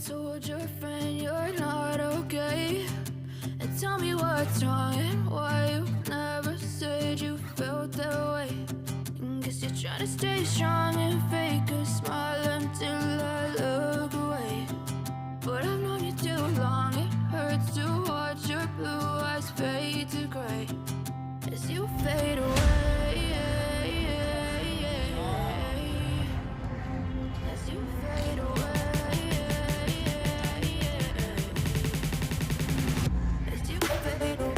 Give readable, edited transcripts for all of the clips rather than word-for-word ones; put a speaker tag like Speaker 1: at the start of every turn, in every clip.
Speaker 1: told your friend you're not okay, and tell me what's wrong and why you never said you felt that way. Guess you're trying to stay strong and fake a smile until I look away. But I've known you too long, it hurts to watch your blue eyes fade to gray as you fade away. As you fade away. As you fade away.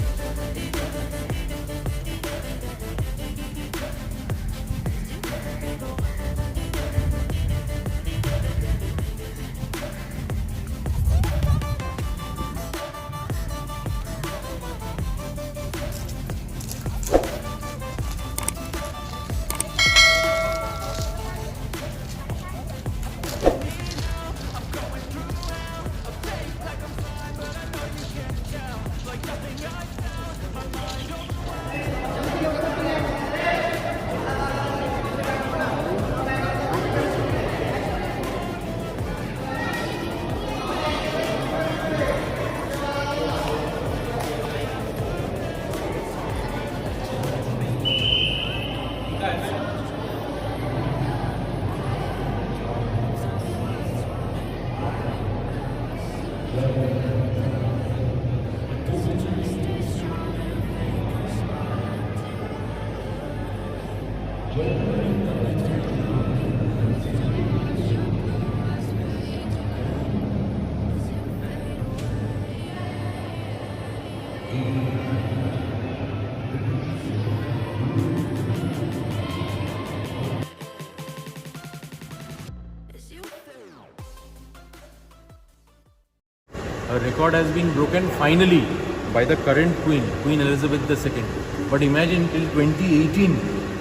Speaker 2: A record has been broken finally by the current Queen, Queen Elizabeth II. But imagine till 2018,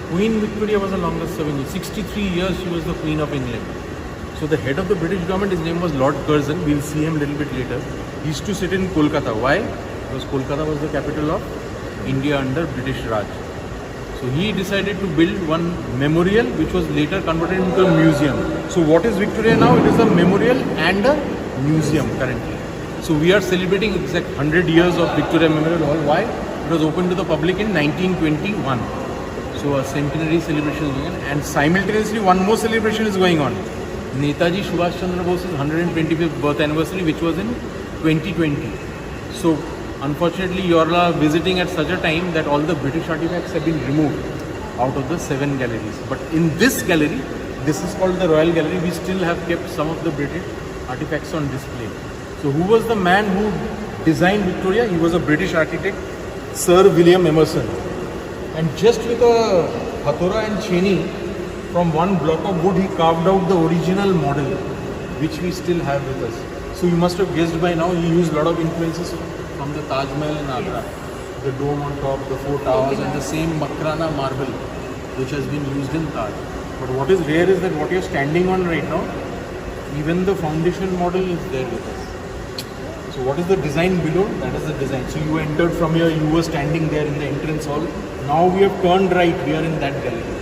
Speaker 2: Queen Victoria was the longest serving. 63 years she was the Queen of England. So the head of the British government, his name was Lord Curzon. We'll see him a little bit later. He used to sit in Kolkata. Why? Because Kolkata was the capital of India under British Raj. So he decided to build one memorial which was later converted into a museum. So what is Victoria now? It is a memorial and a museum currently. So we are celebrating exact 100 years of Victoria Memorial Hall. Why? It was opened to the public in 1921. So a centenary celebration is going on, and simultaneously one more celebration is going on. Netaji Subhash Chandra Bose's 125th birth anniversary, which was in 2020. So unfortunately you are visiting at such a time that all the British artifacts have been removed out of the 7 galleries. But in this gallery, this is called the Royal Gallery, we still have kept some of the British artifacts on display. So who was the man who designed Victoria? He was a British architect, Sir William Emerson. And just with a hathora and cheni, from one block of wood, he carved out the original model, which we still have with us. So you must have guessed by now, he used a lot of influences from the Taj Mahal in Agra. The dome on top, the 4 towers, and the same Makrana marble, which has been used in Taj. But what is rare is that what you're standing on right now, even the foundation model is there with us. So what is the design below? That is the design. So you entered from here, you were standing there in the entrance hall. Now we have turned right, we are in that gallery.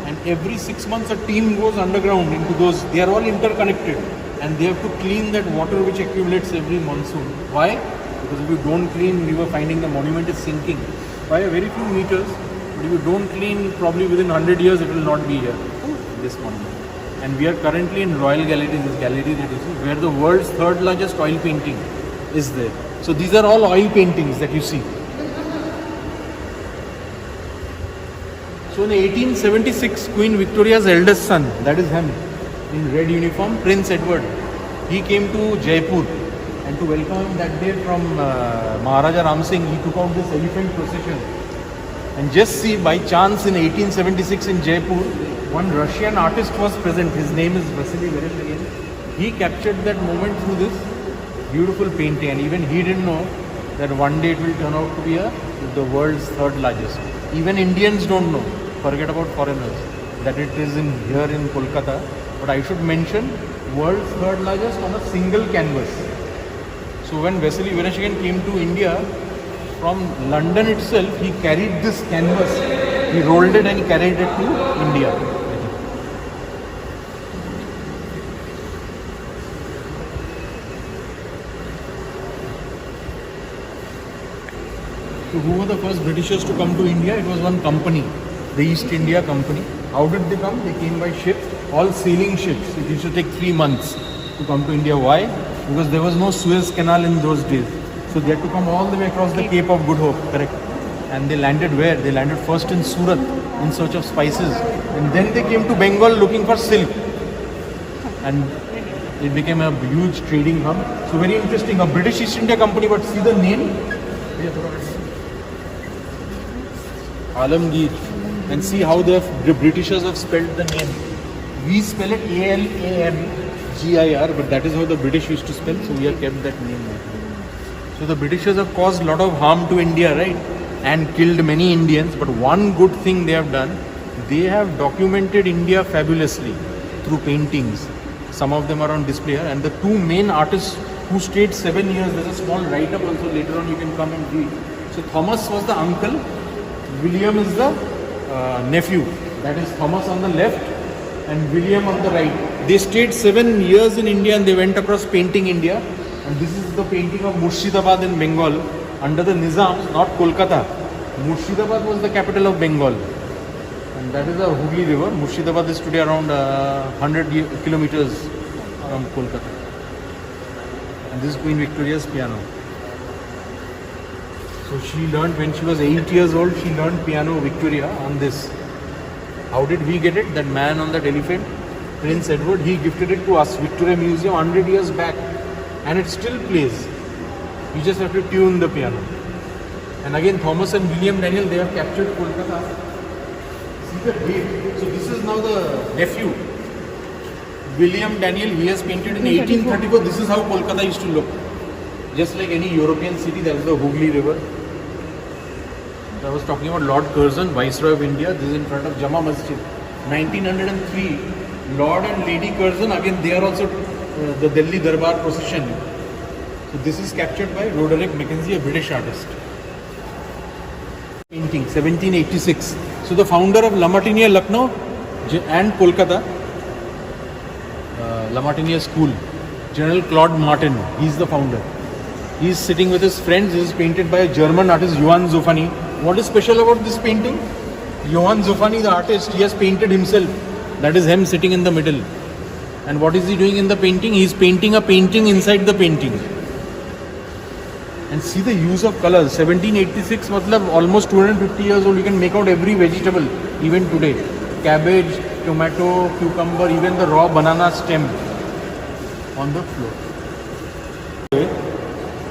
Speaker 2: And every 6 months a team goes underground into those, they are all interconnected. And they have to clean that water which accumulates every monsoon. Why? Because if you don't clean, we were finding the monument is sinking by a very few meters. But if you don't clean, probably within 100 years it will not be here, this monument. And we are currently in Royal Gallery, this gallery that you see, where the world's 3rd largest oil painting is there. So these are all oil paintings that you see. So in 1876, Queen Victoria's eldest son, that is him, in red uniform, Prince Edward, he came to Jaipur, and to welcome him that day from Maharaja Ram Singh, he took out this elephant procession. And just see, by chance in 1876 in Jaipur, one Russian artist was present. His name is Vasily Vereshchagin. He captured that moment through this beautiful painting, and even he didn't know that one day it will turn out to be the world's 3rd largest. Even Indians don't know, forget about foreigners, that it is here in Kolkata. But I should mention, world's 3rd largest on a single canvas. So when Vasily Vereshchagin came to India, from London itself, he carried this canvas, he rolled it and he carried it to India. So who were the first Britishers to come to India? It was one company, the East India Company. How did they come? They came by ship, all sailing ships. It used to take 3 months to come to India. Why? Because there was no Suez Canal in those days. So they had to come all the way across the Cape of Good Hope, correct? And they landed where? They landed first in Surat in search of spices. And then they came to Bengal looking for silk. And it became a huge trading hub. So very interesting. A British East India Company, but see the name? Alamgir. And see how the Britishers have spelled the name. We spell it Alamgir, but that is how the British used to spell. So we have kept that name. So the Britishers have caused a lot of harm to India, right? And killed many Indians. But one good thing they have done, they have documented India fabulously through paintings. Some of them are on display here. And the two main artists who stayed 7 years, there's a small write-up also, later on you can come and read. So Thomas was the uncle, William is the nephew. That is Thomas on the left and William on the right. They stayed 7 years in India and they went across painting India. And this is the painting of Murshidabad in Bengal under the Nizams, not Kolkata. Murshidabad was the capital of Bengal. And that is the Hooghly River. Murshidabad is today around 100 kilometers from Kolkata. And this is Queen Victoria's piano. So she learned when she was 8 years old, she learned piano Victoria on this. How did we get it? That man on that elephant, Prince Edward, he gifted it to us, Victoria Museum 100 years back. And it still plays. You just have to tune the piano. And again, Thomas and William Daniell, they have captured Kolkata. See the date. So this is now the nephew. William Daniell, he has painted in 1834. This is how Kolkata used to look. Just like any European city, there is the Hooghly River. I was talking about Lord Curzon, Viceroy of India. This is in front of Jama Masjid. 1903, Lord and Lady Curzon, again they are also the Delhi Darbar procession. So this is captured by Roderick Mackenzie, a British artist. Painting, 1786. So the founder of La Martiniere, Lucknow and Kolkata, La Martiniere School, General Claude Martin, he is the founder. He is sitting with his friends. This is painted by a German artist, Johann Zoffany. What is special about this painting? Johann Zoffany, the artist, he has painted himself. That is him sitting in the middle. And what is he doing in the painting? He is painting a painting inside the painting. And see the use of colors. 1786, matlab almost 250 years old. You can make out every vegetable, even today. Cabbage, tomato, cucumber, even the raw banana stem on the floor.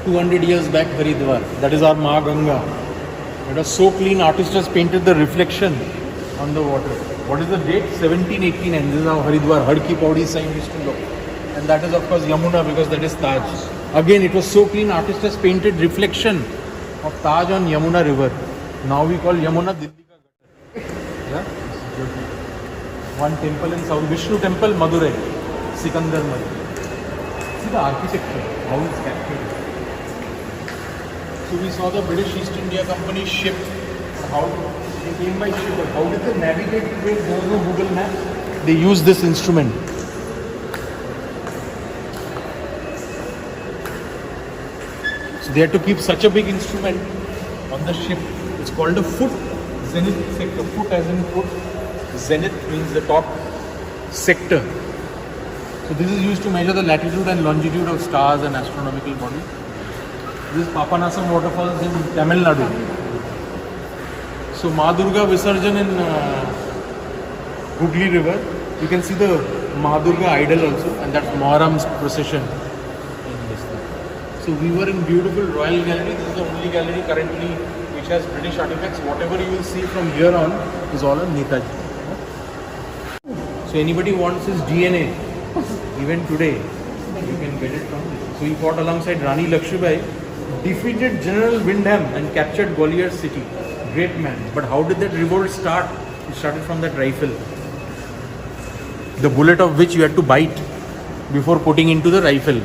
Speaker 2: 200 years back, Haridwar. That is our Ma Ganga. It was so clean, artist has painted the reflection on the water. What is the date? 1789. This is how Haridwar, Har Ki Paudi sign used to look. And that is of course Yamuna, because that is Taj. Again, it was so clean, artist has painted reflection of Taj on Yamuna river. Now we call Yamuna Delhi ka Gatar. Yeah? One temple in South, Vishnu temple, Madurai, Sikandar Mandir. See the architecture, how it's captured. So we saw the British East India Company ship. How they came by ship. But how did they navigate today? There was no Google Maps. They used this instrument. So they had to keep such a big instrument on the ship. It's called a foot. Zenith sector. Foot as in foot. Zenith means the top sector. So this is used to measure the latitude and longitude of stars and astronomical bodies. This is Papanasam waterfalls in Tamil Nadu. So Ma Durga Visarjan in Hooghly River. You can see the Ma Durga idol also, and that's Muharram's procession. So we were in beautiful Royal Gallery. This is the only gallery currently which has British artifacts. Whatever you will see from here on is all on Netaji. So anybody wants his DNA, even today, you can get it from this. So he fought alongside Rani Lakshmibai, defeated General Windham and captured Gwalior city. Great man. But how did that revolt start? It started from that rifle. The bullet of which you had to bite before putting into the rifle.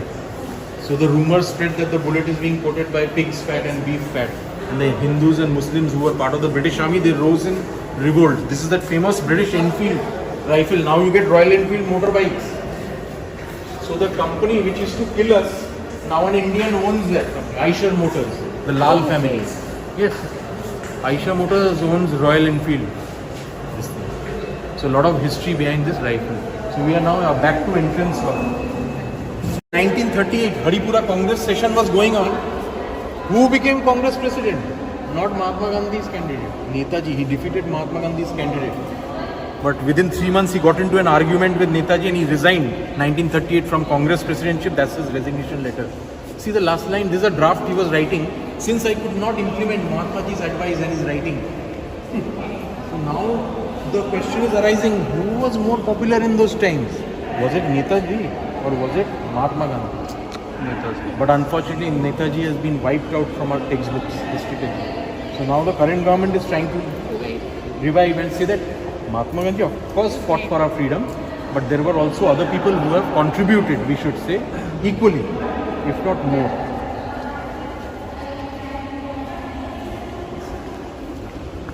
Speaker 2: So the rumors spread that the bullet is being coated by pig's fat and beef fat. And the Hindus and Muslims who were part of the British army, they rose in revolt. This is that famous British Enfield rifle. Now you get Royal Enfield motorbikes. So the company which used to kill us, now an Indian owns that company, Eicher Motors, the Lal family. Yes. Aisha Motors owns Royal Enfield. This thing. So a lot of history behind this rifle. So we are now back to entrance hall. 1938, Haripura Congress session was going on. Who became Congress president? Not Mahatma Gandhi's candidate. Netaji. He defeated Mahatma Gandhi's candidate. But within 3 months he got into an argument with Netaji and he resigned 1938 from Congress presidentship. That's his resignation letter. See the last line, this is a draft he was writing. Since I could not implement Mahatmaji's advice and his writing. So now the question is arising, who was more popular in those times? Was it Netaji or was it Mahatma Gandhi? Netaji. But unfortunately Netaji has been wiped out from our textbooks, history textbooks. So now the current government is trying to revive and say that Mahatma Gandhi of course fought for our freedom, but there were also other people who have contributed, we should say, equally, if not more.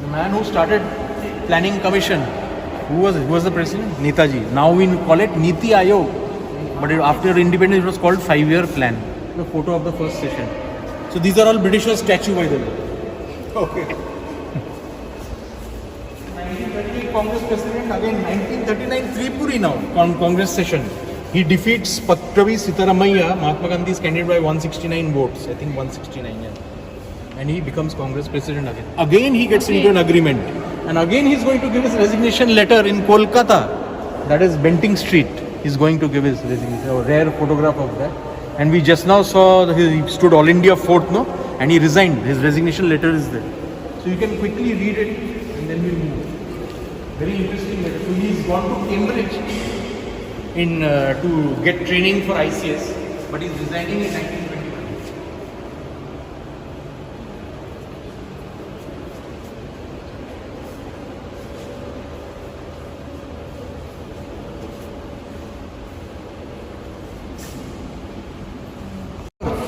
Speaker 2: The man who started planning commission, who was the president? Netaji. Now we call it Niti Ayog, but after independence it was called 5-year plan. The photo of the first session. So these are all Britishers' statue by the way. Okay. 1938 Congress president, again 1939 Tripuri now, Congress session. He defeats Patravi Sitaramaiah, Mahatma Gandhi's candidate, by 169 votes. I think 169, yeah. And he becomes Congress president again. Again he gets into an agreement. And again he's going to give his resignation letter in Kolkata. That is Benting Street. He's going to give his resignation. A rare photograph of that. And we just now saw he stood All India Fourth, no? And he resigned. His resignation letter is there. So you can quickly read it and then we'll move. Very interesting letter. So he's gone to Cambridge to get training for ICS, but he's resigning in 1921.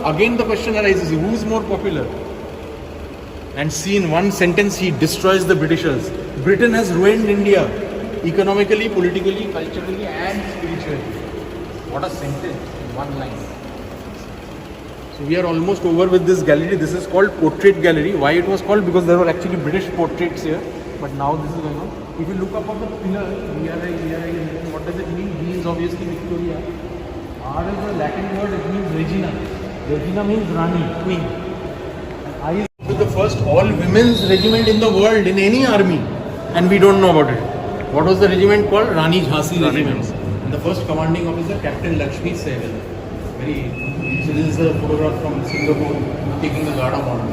Speaker 2: Again the question arises, who is more popular? And see, in one sentence he destroys the Britishers. Britain has ruined India economically, politically, culturally and spiritually. What a sentence in one line. So we are almost over with this gallery. This is called Portrait Gallery. Why it was called? Because there were actually British portraits here. But now this is going on. If you look up on the pillar, VRI, what does it mean? V is obviously Victoria. R is a Latin word, it means Regina. Regina means Rani, Queen. And I is with the first all-women's regiment in the world, in any army. And we don't know about it. What was the regiment called? Rani Jhansi Regiment. And the first commanding officer, Captain Lakshmi Sehgal. So this is a photograph from Singapore taking the guard of honor.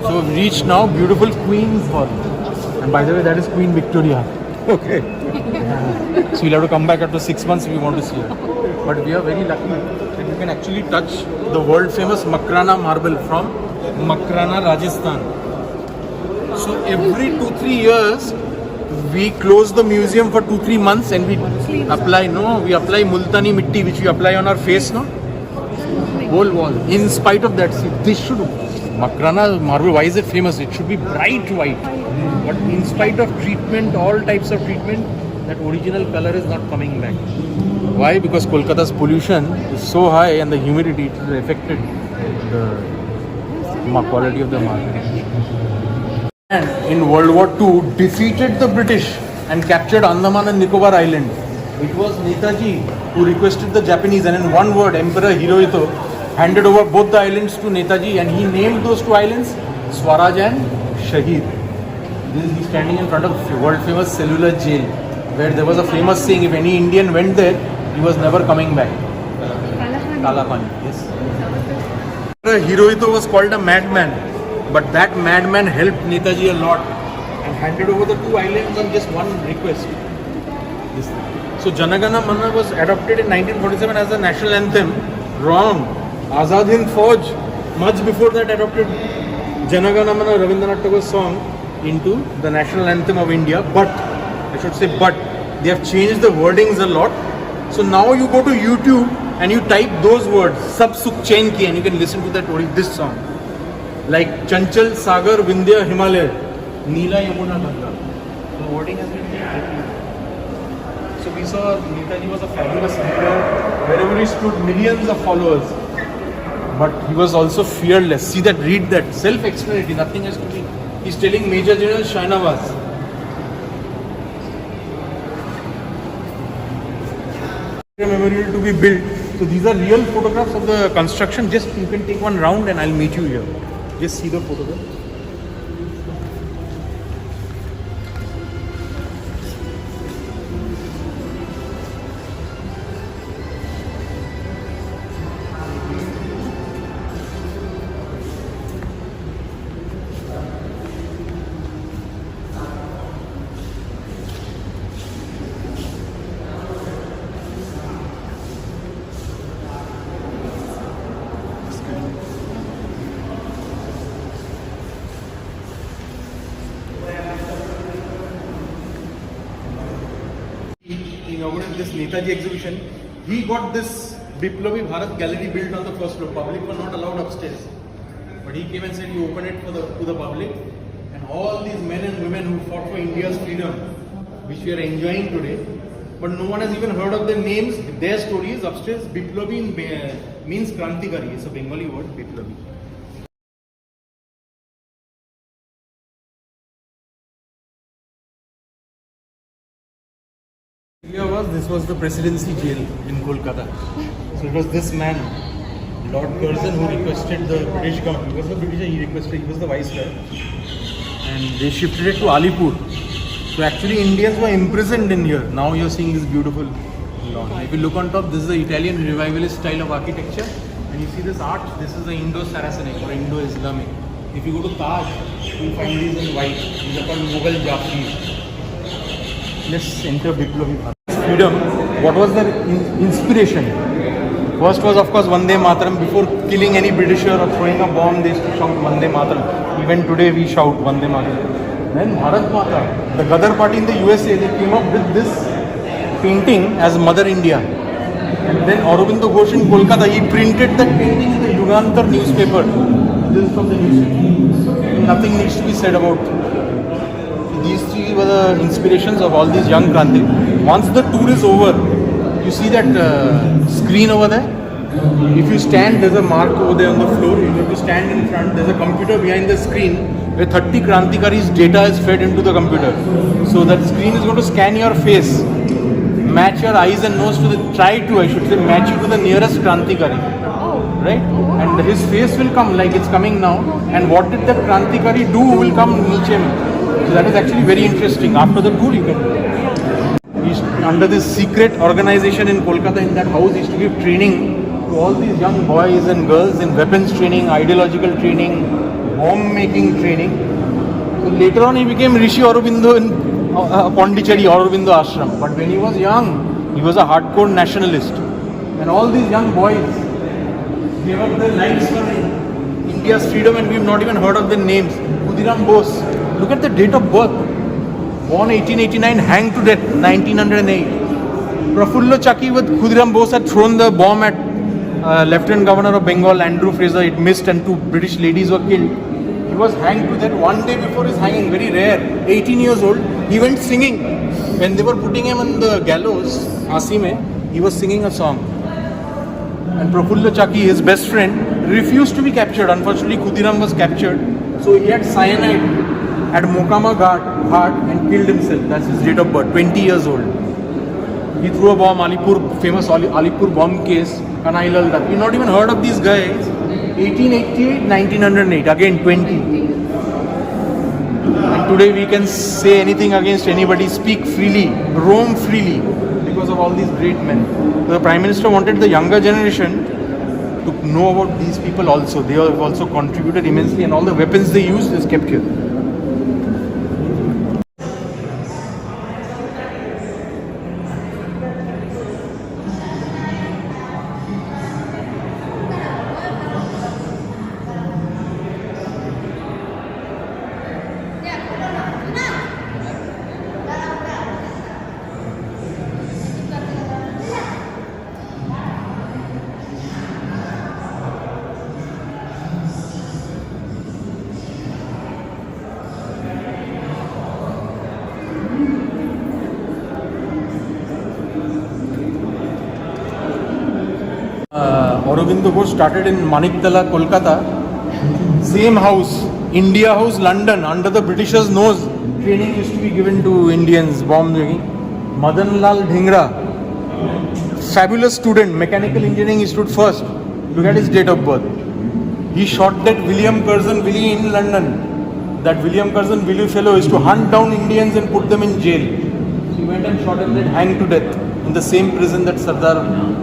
Speaker 2: So we've reached now beautiful Queen's Hall. And by the way, that is Queen Victoria. Okay. Yeah. So we'll have to come back after 6 months if we want to see her. But we are very lucky that you can actually touch the world famous Makrana marble from Makrana, Rajasthan. So every 2-3 years we close the museum for 2-3 months and we apply multani mitti, which we apply on our face, no? Whole wall. In spite of that, see, this should Makrana marble, why is it famous? It should be bright white. But in spite of treatment, all types of treatment, that original color is not coming back. Why? Because Kolkata's pollution is so high and the humidity it has affected the quality of the marble. And in World War II defeated the British and captured Andaman and Nicobar Island. It was Netaji who requested the Japanese, and in one word, Emperor Hirohito handed over both the islands to Netaji and he named those 2 islands Swaraj and Shaheed. This is standing in front of the world famous cellular jail, where there was a famous saying, if any Indian went there, he was never coming back. Kalapani, yes. Hirohito was called a madman, but that madman helped Netaji a lot and handed over the 2 islands on just one request. So Janagana Mana was adopted in 1947 as the national anthem. Wrong. Azad Hind Fauj, much before that, adopted Janagana Mana, Rabindranath Tagore's song, into the national anthem of India. But, I should say but, they have changed the wordings a lot. So now you go to YouTube and you type those words, Sab Sukh Chain Ki, and you can listen to that this song. Like Chanchal, Sagar, Vindhya, Himalaya, Neela, Yamuna, Ganga. The wording has been changed. So we saw Netaji was a fabulous leader. Wherever he stood, millions of followers. But he was also fearless. See that, read that. Self-explanatory, nothing has to be. He's telling Major General Shahnawaz. Memorial to be built. So these are real photographs of the construction. Just you can take one round and I'll meet you here. Just see the photograph. Inaugurated this Netaji exhibition. He got this Biplobi Bharat gallery built on the first floor. Public were not allowed upstairs. But he came and said, you open it to the public. And all these men and women who fought for India's freedom, which we are enjoying today, but no one has even heard of their names, their stories upstairs. Biplobi means Krantikari. It's a Bengali word, Biplobi. This was the presidency jail in Kolkata. So it was this man, Lord Curzon, who requested the British government. He was the British, he was the viceroy. And they shifted it to Alipur. So actually Indians were imprisoned in here. Now you're seeing this beautiful lawn. If you look on top, this is the Italian revivalist style of architecture. And you see this arch, this is the Indo-Saracenic or Indo-Islamic. If you go to Taj, you'll find these in white. These are called Mughal Jafris. Let's enter Biplobi Bharat. Freedom, what was their inspiration? First was of course Vande Mataram. Before killing any Britisher or throwing a bomb, they used to shout Vande Mataram. Even today we shout Vande Mataram. Then Bharat Mata, the Gadar party in the USA, they came up with this painting as Mother India. And then Aurobindo Ghosh in Kolkata, he printed that painting in the Yugantar newspaper. This is from the newspaper. Nothing needs to be said about these three were the inspirations of all these young Kranti. Once the tour is over, you see that screen over there? If you stand, there's a mark over there on the floor. You have to stand in front. There's a computer behind the screen where 30 Krantikaris' data is fed into the computer. So that screen is going to scan your face, match your eyes and nose to the, match you to the nearest Krantikari. Right? And his face will come like it's coming now. And what did that Krantikari do will come niche. So that is actually very interesting. After the tour you can do it. He's under this secret organization in Kolkata, in that house, he used to give training to all these young boys and girls in weapons training, ideological training, bomb making training. So later on he became Rishi Aurobindo in Pondicherry, Aurobindo Ashram. But when he was young, he was a hardcore nationalist. And all these young boys gave up their lives for India's freedom, and we've not even heard of their names. Khudiram Bose. Look at the date of birth. Born 1889, hanged to death 1908. Prafullo Chaki with Khudiram Bose had thrown the bomb at Lieutenant Governor of Bengal, Andrew Fraser. It missed and 2 British ladies were killed. He was hanged to death one day before his hanging, very rare. 18 years old, he went singing. When they were putting him on the gallows, Asime, he was singing a song. And Prafullo Chaki, his best friend, refused to be captured. Unfortunately, Khudiram was captured. So he had cyanide at Mokama Ghat and killed himself. That's his date of birth, 20 years old. He threw a bomb, famous Alipur bomb case, Kanai Lal Dutt. We've not even heard of these guys. 1888, 1908, again 20. And today we can say anything against anybody, speak freely, roam freely, because of all these great men. So the Prime Minister wanted the younger generation to know about these people also. They have also contributed immensely, and all the weapons they used is kept here. Aurobindo Ghosh started in Manikdala, Kolkata. Same house, India House, London, under the Britishers' nose. Training used to be given to Indians, bomb making. Madan Lal Dhingra, fabulous student, mechanical engineering, he stood first. Look at his date of birth. He shot that William Curzon Willie in London. That William Curzon Willie fellow used to hunt down Indians and put them in jail. He went and shot him, then hanged to death in the same prison that Sardar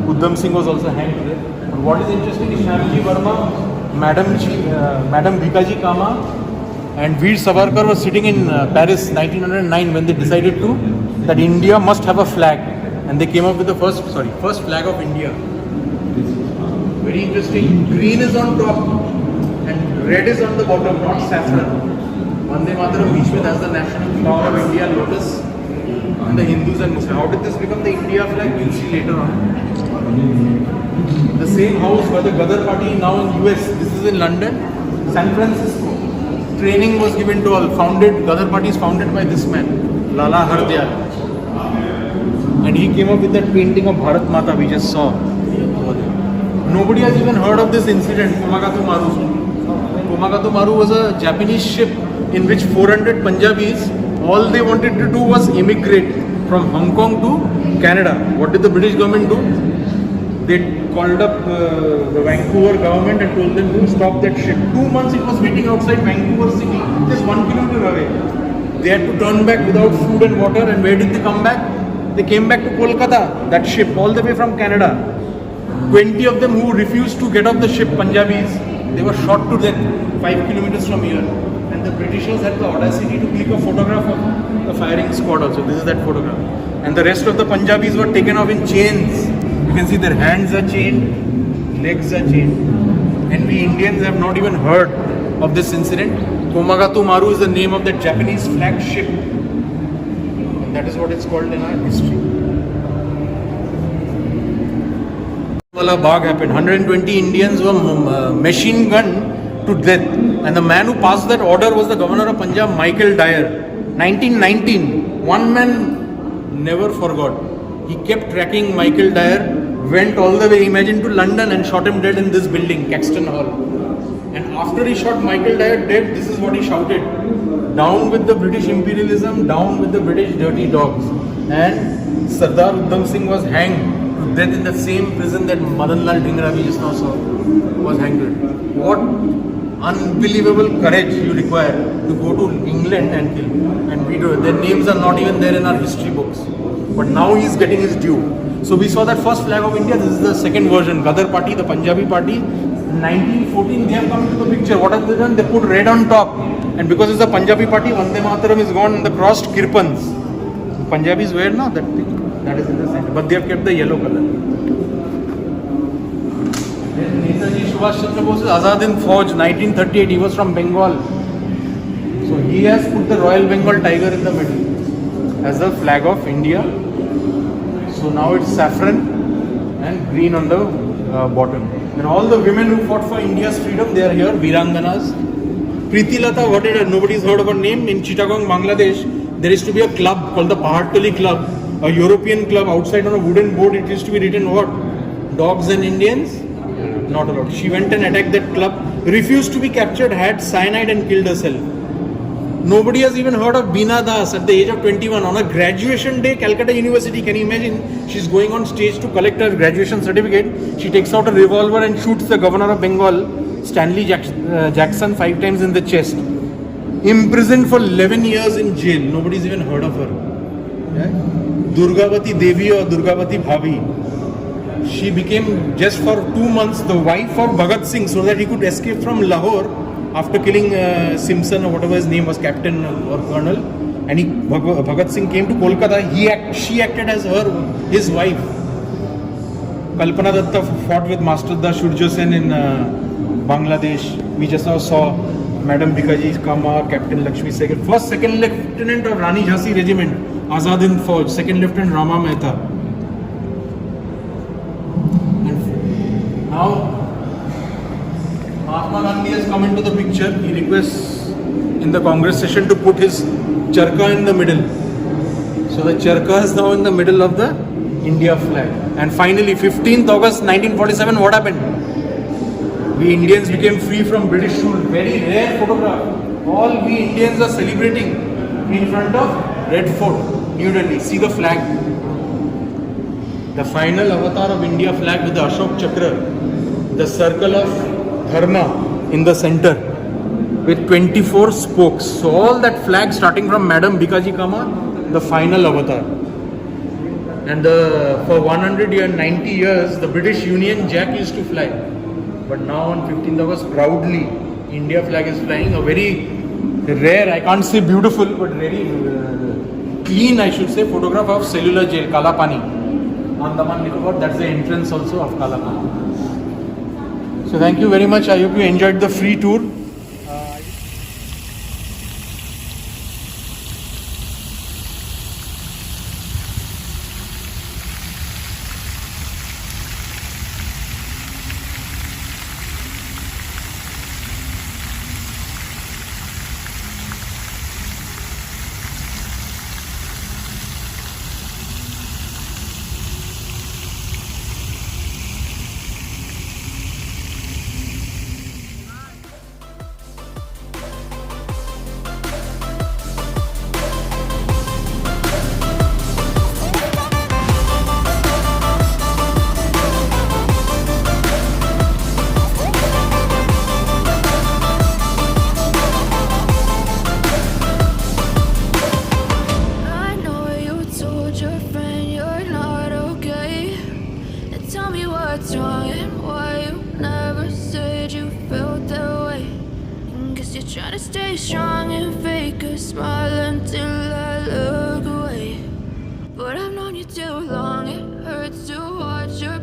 Speaker 2: Udham Singh was also hanged to death. But what is interesting is Shyamji Verma, Madam Bhikaji Kama, and Veer Savarkar was sitting in Paris 1909 when they decided that India must have a flag, and they came up with the first flag of India. Very interesting. Green is on top and red is on the bottom, not saffron. Vande Mataram beach mein has the national flower of India, lotus, and the Hindus and Muslims. How did this become the India flag? We'll see later on. The same house where the Ghadar party now in US. This is in London, San Francisco. Training was given to all. Ghadar party is founded by this man, Lala Hardayal. And he came up with that painting of Bharat Mata we just saw. Nobody has even heard of this incident, Komagatu Maru. Komagatu Maru was a Japanese ship in which 400 Punjabis, all they wanted to do was immigrate from Hong Kong to Canada. What did the British government do? They called up the Vancouver government and told them to stop that ship. 2 months it was waiting outside Vancouver city, just 1 kilometer away. They had to turn back without food and water, and where did they come back? They came back to Kolkata, that ship, all the way from Canada. 20 of them who refused to get off the ship, Punjabis, they were shot to death 5 kilometers from here. And the Britishers had the audacity to click a photograph of the firing squad also. This is that photograph. And the rest of the Punjabis were taken off in chains. You can see their hands are chained, legs are chained. And we Indians have not even heard of this incident. Komagatu Maru is the name of that Japanese flagship. And that is what it's called in our history. Bagh happened. 120 Indians were machine gunned to death. And the man who passed that order was the governor of Punjab, Michael Dyer. 1919. One man never forgot. He kept tracking Michael Dyer, went all the way, imagine, to London and shot him dead in this building, Caxton Hall. And after he shot Michael Dyer dead, this is what he shouted: down with the British imperialism, down with the British dirty dogs. And Sardar Udham Singh was hanged to death in the same prison that Madan Lal Dhingra we just now saw was hanged to death. What unbelievable courage you require to go to England and kill. And we do. Their names are not even there in our history books. But now he is getting his due. So we saw that first flag of India. This is the second version. Ghadar party, the Punjabi party. 1914, they have come into the picture. What have they done? They put red on top. And because it's the Punjabi party, Vande Mataram is gone and the crossed kirpans. Punjabis wear now that thing. That is in the center. But they have kept the yellow color. Then Netaji Subhash Chandra Bose's Azad Hind Fauj, 1938. He was from Bengal. So he has put the Royal Bengal tiger in the middle as the flag of India. So now it's saffron and green on the bottom. And all the women who fought for India's freedom, they are here, Viranganas. Preeti Lata, nobody's heard of her name. In Chittagong, Bangladesh, there used to be a club called the Pahartali Club, a European club. Outside on a wooden board, it used to be written what? Dogs and Indians? Not allowed. She went and attacked that club, refused to be captured, had cyanide and killed herself. Nobody has even heard of Beena Das at the age of 21 on a graduation day, Calcutta University. Can you imagine? She's going on stage to collect her graduation certificate. She takes out a revolver and shoots the governor of Bengal, Stanley Jackson, 5 times in the chest. Imprisoned for 11 years in jail. Nobody's even heard of her. Yeah? Durgavati Devi or Durgavati Bhavi. She became, just for 2 months, the wife of Bhagat Singh so that he could escape from Lahore after killing Simpson or whatever his name was, captain or colonel. And Bhagat Singh came to Kolkata. She acted as his wife. Kalpana Datta fought with Master Shurjo Sen in Bangladesh. We just now saw Madam Bhikaji Kama, Captain Lakshmi Sehgal. First, second lieutenant of Rani Jhansi regiment, Azad Hind Fauj. Second lieutenant Rama Mehta. And now Mahatma Gandhi has come into the picture. He requests in the Congress session to put his charkha in the middle. So the charkha is now in the middle of the India flag. And finally, 15th August 1947, what happened? We Indians became free from British rule. Very rare photograph. All we Indians are celebrating in front of Red Fort, New Delhi. See the flag. The final avatar of India flag with the Ashok Chakra. The circle of Dharma in the center with 24 spokes. So all that flag starting from Madam Bikaji Kama, the final avatar. And for 90 years, the British Union Jack used to fly. But now on 15th August, proudly, India flag is flying. A very rare, I can't say beautiful, but very clean, I should say, photograph of cellular jail, Kalapani. Andaman Nicobar, that's the entrance also of Kalapani. So thank you very much. I hope you enjoyed the free tour.
Speaker 1: I know you told your friend you're not okay. And tell me what's wrong and why you never said you felt that way. Guess you're trying to stay strong and fake a smile until I look away. But I've known you too long, it hurts to watch your